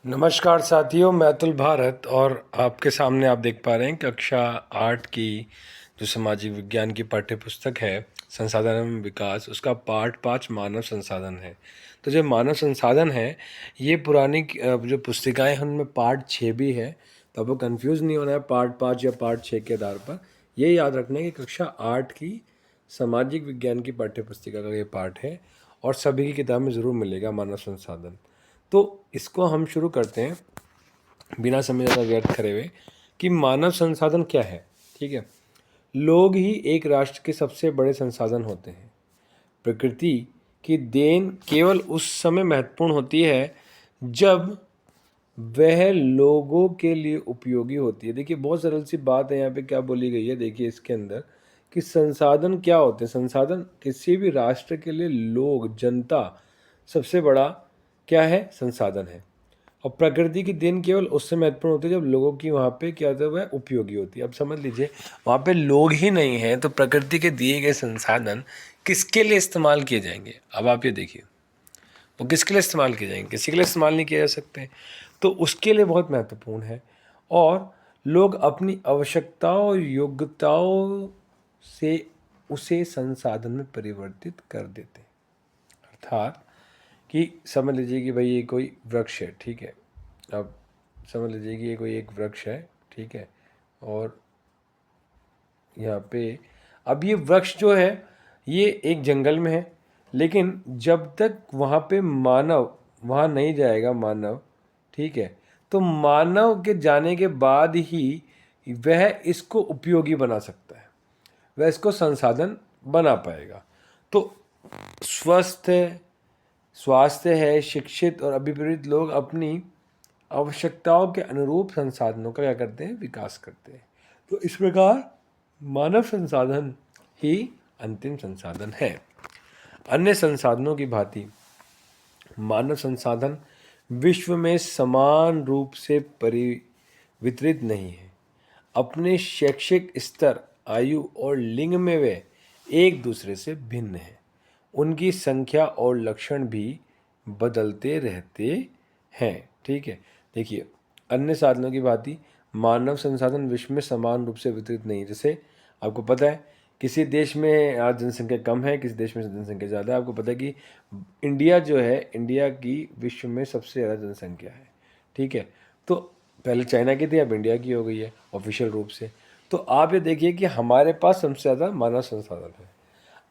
नमस्कार साथियों, मैं अतुल भारत और आपके सामने आप देख पा रहे हैं कक्षा 8 की जो सामाजिक विज्ञान की पाठ्य पुस्तक है संसाधन एवं विकास, उसका पाठ 5 मानव संसाधन है। तो जो मानव संसाधन है ये पुरानी जो पुस्तिकाएं हैं उनमें पार्ट 6 भी है, तो आपको कंफ्यूज नहीं होना है पार्ट 5 या पार्ट 6 के आधार पर। ये याद रखना है कि कक्षा 8 की सामाजिक विज्ञान की पाठ्य पुस्तिका का ये पाठ है और सभी की किताब में ज़रूर मिलेगा मानव संसाधन। तो इसको हम शुरू करते हैं बिना समय ज़्यादा व्यर्थ करे हुए कि मानव संसाधन क्या है। ठीक है, लोग ही एक राष्ट्र के सबसे बड़े संसाधन होते हैं। प्रकृति की देन केवल उस समय महत्वपूर्ण होती है जब वह लोगों के लिए उपयोगी होती है। देखिए, बहुत सरल सी बात है यहाँ पे क्या बोली गई है। देखिए इसके अंदर कि संसाधन क्या होते हैं। संसाधन किसी भी राष्ट्र के लिए लोग, जनता सबसे बड़ा क्या है, संसाधन है। और प्रकृति की देन केवल उस समय महत्वपूर्ण होती है जब लोगों की वहाँ पे क्या होता है, वह उपयोगी होती है। अब समझ लीजिए, वहाँ पे लोग ही नहीं हैं तो प्रकृति के दिए गए संसाधन किसके लिए इस्तेमाल किए जाएंगे। अब आप ये देखिए, वो किसके लिए इस्तेमाल किए जाएंगे, किसी के लिए इस्तेमाल नहीं किए जा सकते। तो उसके लिए बहुत महत्वपूर्ण है और लोग अपनी आवश्यकताओं और योग्यताओं से उसे संसाधन में परिवर्तित कर देते हैं। अर्थात कि समझ लीजिए कि भाई ये कोई वृक्ष है, ठीक है। अब समझ लीजिए कि ये कोई एक वृक्ष है, ठीक है। और यहाँ पे अब ये वृक्ष जो है ये एक जंगल में है, लेकिन जब तक वहाँ पे मानव वहाँ नहीं जाएगा, मानव, ठीक है, तो मानव के जाने के बाद ही वह इसको उपयोगी बना सकता है, वह इसको संसाधन बना पाएगा। तो स्वस्थ स्वास्थ्य है, शिक्षित और अभिप्रेरित लोग अपनी आवश्यकताओं के अनुरूप संसाधनों का क्या करते हैं, विकास करते हैं। तो इस प्रकार मानव संसाधन ही अंतिम संसाधन है। अन्य संसाधनों की भांति मानव संसाधन विश्व में समान रूप से वितरित नहीं है। अपने शैक्षिक स्तर, आयु और लिंग में वे एक दूसरे से भिन्न हैं। उनकी संख्या और लक्षण भी बदलते रहते हैं। ठीक है, देखिए, अन्य साधनों की भांति मानव संसाधन विश्व में समान रूप से वितरित नहीं है। जैसे आपको पता है किसी देश में आज जनसंख्या कम है, किसी देश में जनसंख्या ज़्यादा है। आपको पता है कि इंडिया जो है, इंडिया की विश्व में सबसे ज़्यादा जनसंख्या है, ठीक है। तो पहले चाइना की थी, अब इंडिया की हो गई है ऑफिशियल रूप से। तो आप ये देखिए कि हमारे पास सबसे ज़्यादा मानव संसाधन है।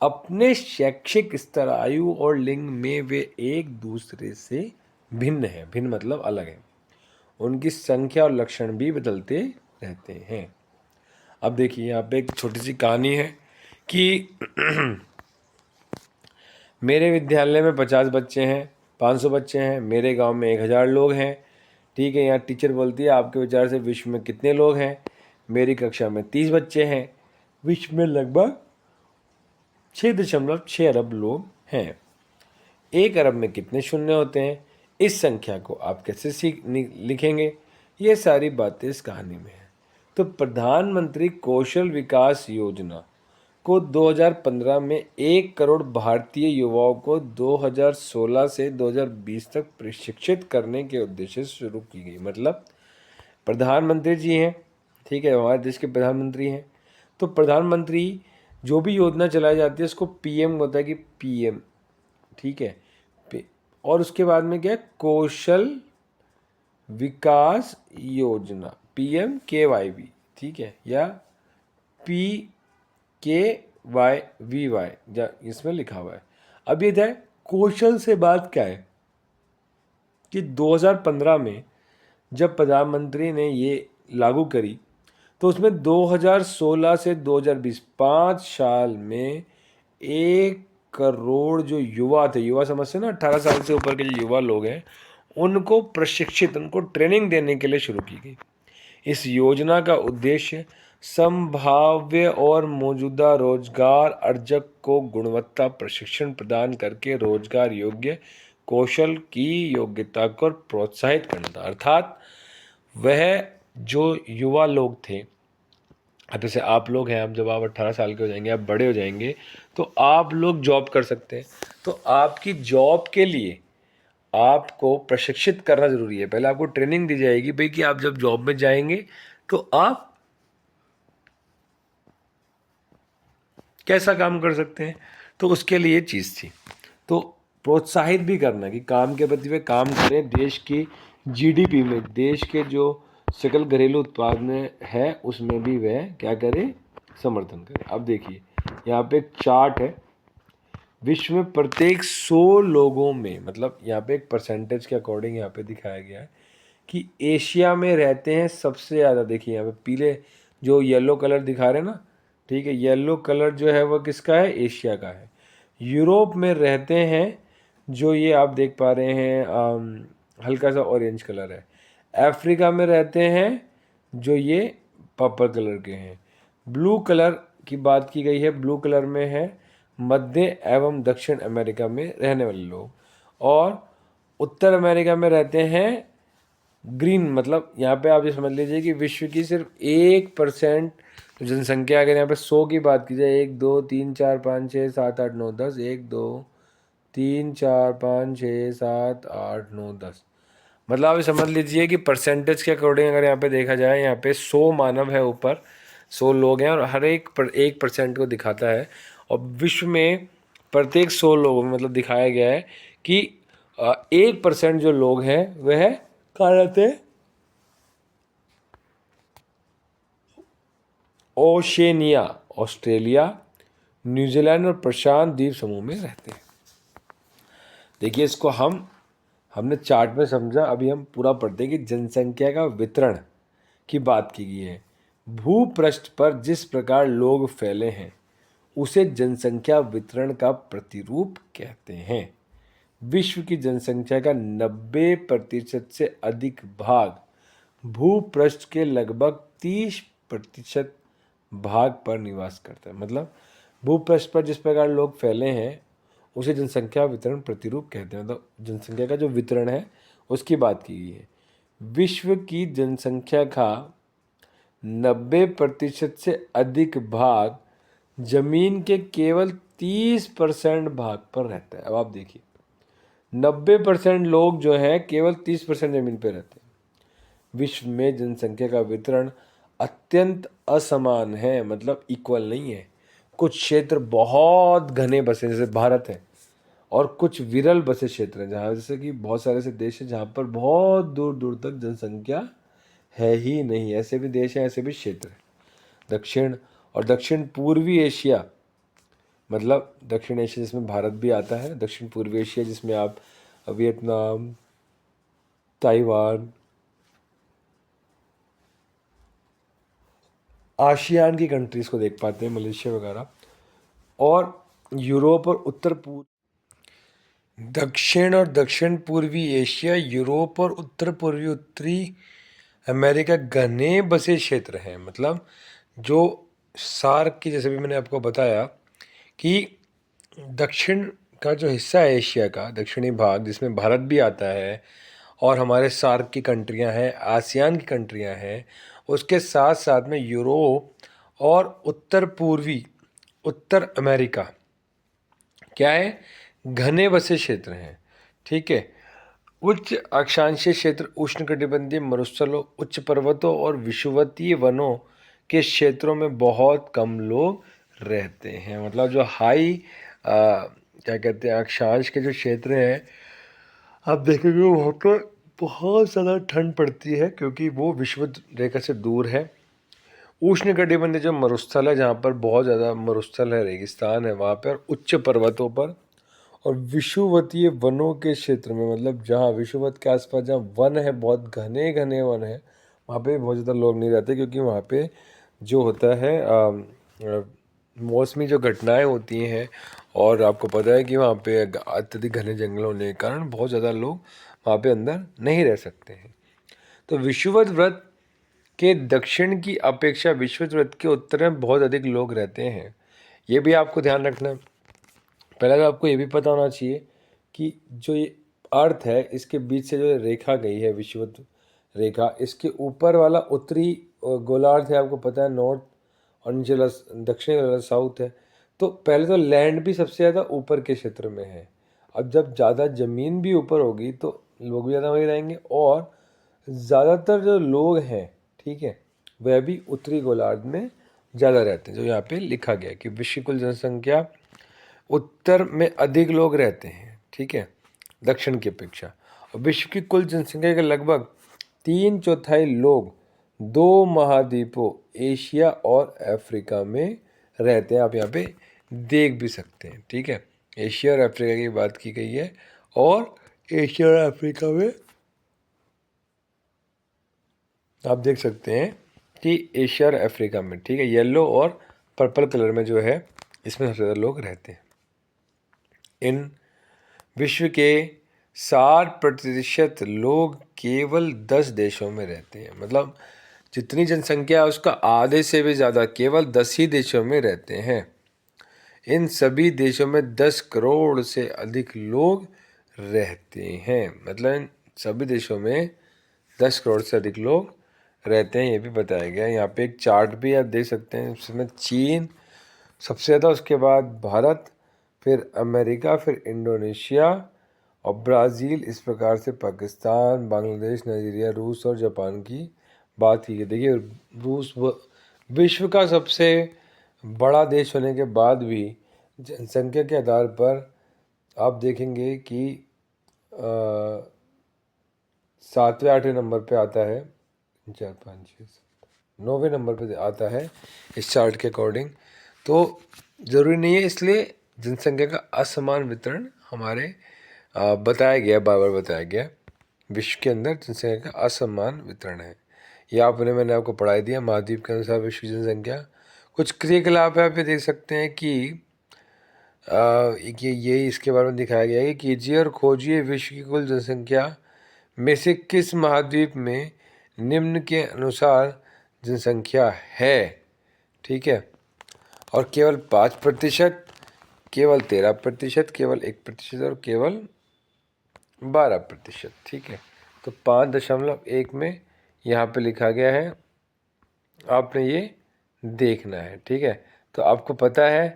अपने शैक्षिक स्तर, आयु और लिंग में वे एक दूसरे से भिन्न है। भिन्न मतलब अलग है। उनकी संख्या और लक्षण भी बदलते रहते हैं। अब देखिए यहाँ पे एक छोटी सी कहानी है कि मेरे विद्यालय में 50 बच्चे हैं, 500 बच्चे हैं, मेरे गांव में 1000 लोग हैं, ठीक है। यहाँ टीचर बोलती है आपके विचार से विश्व में कितने लोग हैं। मेरी कक्षा में 30 बच्चे हैं, विश्व में लगभग 6.6 अरब लोग हैं। 1 अरब में कितने शून्य होते हैं, इस संख्या को आप कैसे लिखेंगे। ये सारी बातें इस कहानी में है। तो प्रधानमंत्री कौशल विकास योजना को 2015 में 1 करोड़ भारतीय युवाओं को 2016 से 2020 तक प्रशिक्षित करने के उद्देश्य से शुरू की गई। मतलब प्रधानमंत्री जी हैं, ठीक है, हमारे देश के प्रधानमंत्री हैं। तो प्रधानमंत्री जो भी योजना चलाई जाती है उसको पीएम होता है कि पीएम, ठीक है। और उसके बाद में क्या है, कौशल विकास योजना, PMKYV, ठीक है, या PKYVY इसमें लिखा हुआ है। अब ये है कौशल से बात क्या है कि 2015 में जब प्रधानमंत्री ने ये लागू करी तो उसमें 2016 से 2020 5 साल में 1 करोड़ जो युवा थे, युवा समझते ना, 18 साल से ऊपर के जो युवा लोग हैं, उनको प्रशिक्षित, उनको ट्रेनिंग देने के लिए शुरू की गई। इस योजना का उद्देश्य संभाव्य और मौजूदा रोजगार अर्जक को गुणवत्ता प्रशिक्षण प्रदान करके रोजगार योग्य कौशल की योग्यता को प्रोत्साहित करना था। अर्थात वह जो युवा लोग थे, अब जैसे आप लोग हैं, अब जब आप 18 साल के हो जाएंगे, आप बड़े हो जाएंगे, तो आप लोग जॉब कर सकते हैं। तो आपकी जॉब के लिए आपको प्रशिक्षित करना ज़रूरी है। पहले आपको ट्रेनिंग दी जाएगी भाई कि आप जब जॉब में जाएंगे तो आप कैसा काम कर सकते हैं, तो उसके लिए ये चीज़ थी। तो प्रोत्साहित भी करना कि काम के प्रति वे काम करें, देश की जीडीपी में, देश के जो सकल घरेलू उत्पाद में है उसमें भी वह क्या करें, समर्थन करें। अब देखिए यहाँ पे एक चार्ट है, विश्व में प्रत्येक 100 लोगों में, मतलब यहाँ पे एक परसेंटेज के अकॉर्डिंग यहाँ पे दिखाया गया है कि एशिया में रहते हैं सबसे ज़्यादा। देखिए यहाँ पे पीले जो येलो कलर दिखा रहे हैं ना, ठीक है, येलो कलर जो है वह किसका है, एशिया का है। यूरोप में रहते हैं जो ये आप देख पा रहे हैं हल्का सा ऑरेंज कलर है। अफ्रीका में रहते हैं जो ये पर्पल कलर के हैं। ब्लू कलर की बात की गई है, ब्लू कलर में है मध्य एवं दक्षिण अमेरिका में रहने वाले लोग, और उत्तर अमेरिका में रहते हैं ग्रीन। मतलब यहाँ पे आप ये समझ लीजिए कि विश्व की सिर्फ 1% जनसंख्या, अगर यहाँ पे 100 की बात की जाए, 1 2 3 4 5 6 7 8 9 10, 1 2 3 4 5 6 7 8 9 10, मतलब आप ये समझ लीजिए कि परसेंटेज के अकॉर्डिंग अगर यहाँ पे देखा जाए, यहाँ पे 100 मानव है, ऊपर 100 लोग हैं और हर एक 1% को दिखाता है। और विश्व में प्रत्येक 100 लोगों में मतलब दिखाया गया है कि 1% जो लोग हैं वह कहाँ रहते हैं, ओशेनिया, ऑस्ट्रेलिया, न्यूजीलैंड और प्रशांत द्वीप समूह में रहते हैं। देखिए इसको हमने चार्ट में समझा, अभी हम पूरा पढ़ते हैं कि जनसंख्या का वितरण की बात की गई है। भूपृष्ठ पर जिस प्रकार लोग फैले हैं उसे जनसंख्या वितरण का प्रतिरूप कहते हैं। विश्व की जनसंख्या का 90% से अधिक भाग भूपृष्ठ के लगभग 30% भाग पर निवास करता है। मतलब भूपृष्ठ पर जिस प्रकार लोग फैले हैं उसे जनसंख्या वितरण प्रतिरूप कहते हैं। मतलब जनसंख्या का जो वितरण है उसकी बात की गई है। विश्व की जनसंख्या का 90% से अधिक भाग जमीन के केवल 30% भाग पर रहता है। अब आप देखिए 90% लोग जो हैं केवल 30% जमीन पर रहते हैं। विश्व में जनसंख्या का वितरण अत्यंत असमान है, मतलब इक्वल नहीं है। कुछ क्षेत्र बहुत घने बसे जैसे भारत है, और कुछ विरल बसे क्षेत्र हैं जहाँ, जैसे कि बहुत सारे ऐसे देश हैं जहाँ पर बहुत दूर दूर तक जनसंख्या है ही नहीं। ऐसे भी देश हैं, ऐसे भी क्षेत्र हैं। दक्षिण और दक्षिण पूर्वी एशिया, मतलब दक्षिण एशिया जिसमें भारत भी आता है, दक्षिण पूर्वी एशिया जिसमें आप वियतनाम, ताइवान, आशियान की कंट्रीज को देख पाते हैं, मलेशिया वगैरह, और यूरोप और उत्तर पूर्व, दक्षिण और दक्षिण पूर्वी एशिया, यूरोप और उत्तर पूर्वी उत्तरी अमेरिका घने बसे क्षेत्र हैं। मतलब जो सार्क की, जैसे भी मैंने आपको बताया कि दक्षिण का जो हिस्सा है एशिया का दक्षिणी भाग जिसमें भारत भी आता है और हमारे सार्क की कंट्रियां हैं, आसियान की कंट्रियां हैं, उसके साथ साथ में यूरोप और उत्तर पूर्वी उत्तर अमेरिका क्या है, घने बसे क्षेत्र हैं। ठीक है। उच्च अक्षांशीय क्षेत्र, उष्णकटिबंधीय मरुस्थलों, उच्च पर्वतों और विषुवतीय वनों के क्षेत्रों में बहुत कम लोग रहते हैं। मतलब जो हाई क्या कहते हैं, अक्षांश के जो क्षेत्र हैं, आप देखेंगे वहाँ पर बहुत ज़्यादा ठंड पड़ती है क्योंकि वो विषुवत रेखा से दूर है। उष्णकटिबंधीय जो मरुस्थल है, जहाँ पर बहुत ज़्यादा मरुस्थल है, रेगिस्तान है वहाँ पर, उच्च पर्वतों पर, और विषुवतीय वनों के क्षेत्र में, मतलब जहाँ विषुवत के आसपास जहाँ वन है, बहुत घने घने वन है, वहाँ पे बहुत ज़्यादा लोग नहीं रहते क्योंकि वहाँ पे जो होता है मौसमी जो घटनाएं होती हैं, और आपको पता है कि वहाँ पे अत्यधिक घने जंगल होने के कारण बहुत ज़्यादा लोग वहाँ पे अंदर नहीं रह सकते हैं। तो विषुवत वृत्त के दक्षिण की अपेक्षा विषुवत वृत्त के उत्तर में बहुत अधिक लोग रहते हैं। ये भी आपको ध्यान रखना है। पहले तो आपको ये भी पता होना चाहिए कि जो ये अर्थ है इसके बीच से जो रेखा गई है विषुवत रेखा, इसके ऊपर वाला उत्तरी गोलार्ध है, आपको पता है, नॉर्थ, और नीचे दक्षिणी वाला साउथ है। तो पहले तो लैंड भी सबसे ज़्यादा ऊपर के क्षेत्र में है। अब जब ज़्यादा ज़मीन भी ऊपर होगी तो लोग भी ज़्यादा वहीं रहेंगे, और ज़्यादातर जो लोग हैं, ठीक है, वह भी उत्तरी गोलार्ध में ज़्यादा रहते हैं। जो यहाँ पे लिखा गया है कि विश्व की कुल जनसंख्या उत्तर में अधिक लोग रहते हैं, ठीक है, दक्षिण की अपेक्षा। और विश्व की कुल जनसंख्या के लगभग 3/4 लोग 2 महाद्वीपों एशिया और अफ्रीका में रहते हैं। आप यहाँ पे देख भी सकते हैं, ठीक है, एशिया और अफ्रीका की बात की गई है, और एशिया और अफ्रीका में आप देख सकते हैं कि एशिया और अफ्रीका में, ठीक है, येलो और पर्पल कलर में जो है इसमें सबसे ज़्यादा लोग रहते हैं। इन विश्व के 60% लोग केवल 10 देशों में रहते हैं। मतलब जितनी जनसंख्या है उसका आधे से भी ज़्यादा केवल 10 ही देशों में रहते हैं। इन सभी देशों में 10 करोड़ से अधिक लोग रहते हैं। मतलब इन सभी देशों में 10 करोड़ से अधिक लोग रहते हैं, ये भी बताया गया है। यहाँ पे एक चार्ट भी आप देख सकते हैं, उसमें चीन सबसे ज़्यादा, उसके बाद भारत, फिर अमेरिका, फिर इंडोनेशिया और ब्राज़ील, इस प्रकार से पाकिस्तान, बांग्लादेश, नाइजीरिया, रूस और जापान की बात की गई। देखिए रूस विश्व का सबसे बड़ा देश होने के बाद भी जनसंख्या के आधार पर आप देखेंगे कि 7वें 8वें नंबर पे आता है, 4 5 6 7 9वें नंबर पे आता है इस चार्ट के अकॉर्डिंग। तो ज़रूरी नहीं है, इसलिए जनसंख्या का असमान वितरण हमारे बताया गया, बार बार बताया गया, विश्व के अंदर जनसंख्या का असमान वितरण है। यह मैंने आपको पढ़ाई दिया। महाद्वीप के अनुसार विश्व की जनसंख्या, कुछ क्रियाकलाप है, आप ये देख सकते हैं कि ये इसके बारे में दिखाया गया है कि कीजिए और खोजिए विश्व की कुल जनसंख्या में से किस महाद्वीप में निम्न के अनुसार जनसंख्या है, ठीक है, और केवल 5%, केवल 13%, केवल 1% और केवल 12%, ठीक है। तो 5.1 में यहाँ पे लिखा गया है, आपने ये देखना है, ठीक है। तो आपको पता है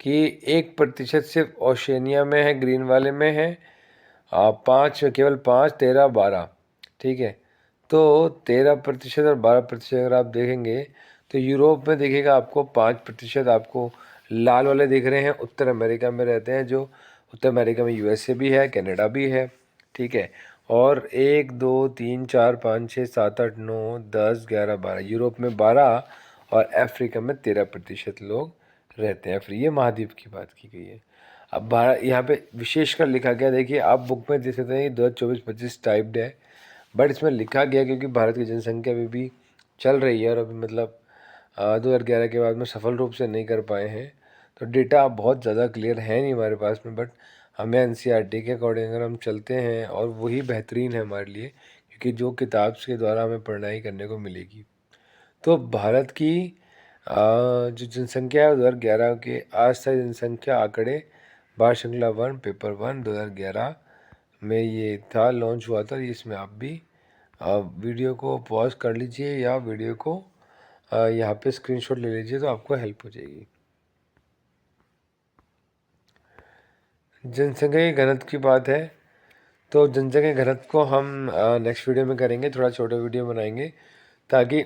कि 1% सिर्फ ओशनिया में है, ग्रीन वाले में है, 5 केवल 5, 13, 12, ठीक है। तो 13% और 12% अगर आप देखेंगे तो यूरोप में देखिएगा आपको 5% आपको लाल वाले दिख रहे हैं, उत्तर अमेरिका में रहते हैं, जो उत्तर अमेरिका में यूएसए भी है, कनाडा भी है, ठीक है। और 1 2 3 4 5 6 7 8 9 10 11 12, यूरोप में 12 और अफ्रीका में 13% लोग रहते हैं। फिर ये महाद्वीप की बात की गई है। अब भारत यहाँ पे विशेषकर लिखा गया, देखिए आप बुक में देख सकते हैं 2024-25 टाइप्ड है, बट इसमें लिखा गया क्योंकि भारत की जनसंख्या भी चल रही है और अभी मतलब 2011 के बाद में सफल रूप से नहीं कर पाए हैं, तो डेटा बहुत ज़्यादा क्लियर है नहीं हमारे पास में। बट हमें एनसीईआरटी के अकॉर्डिंग अगर हम चलते हैं और वही बेहतरीन है हमारे लिए, क्योंकि जो किताब के द्वारा हमें पढ़ाई करने को मिलेगी। तो भारत की जो जनसंख्या है 2011 के आज तक जनसंख्या आंकड़े बाल श्रृंखला 1 पेपर 1 2011 में ये था, लॉन्च हुआ था। इसमें आप भी वीडियो को पॉज कर लीजिए या वीडियो को यहाँ पे स्क्रीनशॉट ले लीजिए, तो आपको हेल्प हो जाएगी। जनसंख्या के घनत्व की बात है, तो जनसंख्या के घनत्व को हम नेक्स्ट वीडियो में करेंगे, थोड़ा छोटा वीडियो बनाएंगे ताकि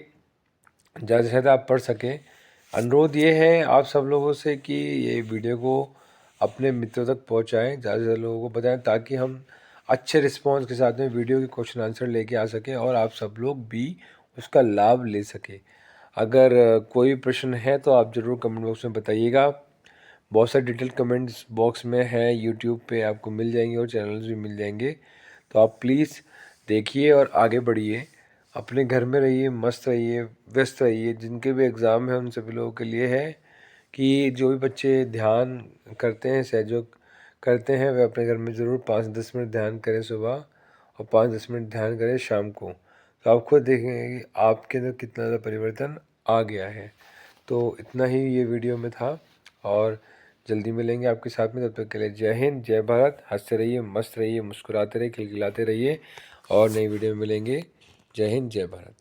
ज़्यादा से ज़्यादा आप पढ़ सकें। अनुरोध ये है आप सब लोगों से कि ये वीडियो को अपने मित्रों तक पहुंचाएं, ज़्यादा से ज़्यादा लोगों को बताएं, ताकि हम अच्छे रिस्पांस के साथ में वीडियो के क्वेश्चन आंसर लेके आ सकें और आप सब लोग भी उसका लाभ ले सकें। अगर कोई प्रश्न है तो आप ज़रूर कमेंट बॉक्स में बताइएगा। बहुत सारे डिटेल कमेंट्स बॉक्स में है, यूट्यूब पे आपको मिल जाएंगे और चैनल्स भी मिल जाएंगे, तो आप प्लीज़ देखिए और आगे बढ़िए। अपने घर में रहिए, मस्त रहिए, व्यस्त रहिए। जिनके भी एग्ज़ाम है उन सभी लोगों के लिए है कि जो भी बच्चे ध्यान करते हैं, सहयोग करते हैं, वे अपने घर में ज़रूर 5-10 मिनट ध्यान करें सुबह और 5-10 मिनट ध्यान करें शाम को। तो आप खुद देखेंगे कि आपके अंदर कितना ज़्यादा परिवर्तन आ गया है। तो इतना ही ये वीडियो में था और जल्दी मिलेंगे आपके साथ में। तब तक के लिए जय हिंद, जय भारत। हंसते रहिए, मस्त रहिए, मुस्कुराते रहिए, खिलखिलाते रहिए और नई वीडियो में मिलेंगे। जय हिंद, जय भारत।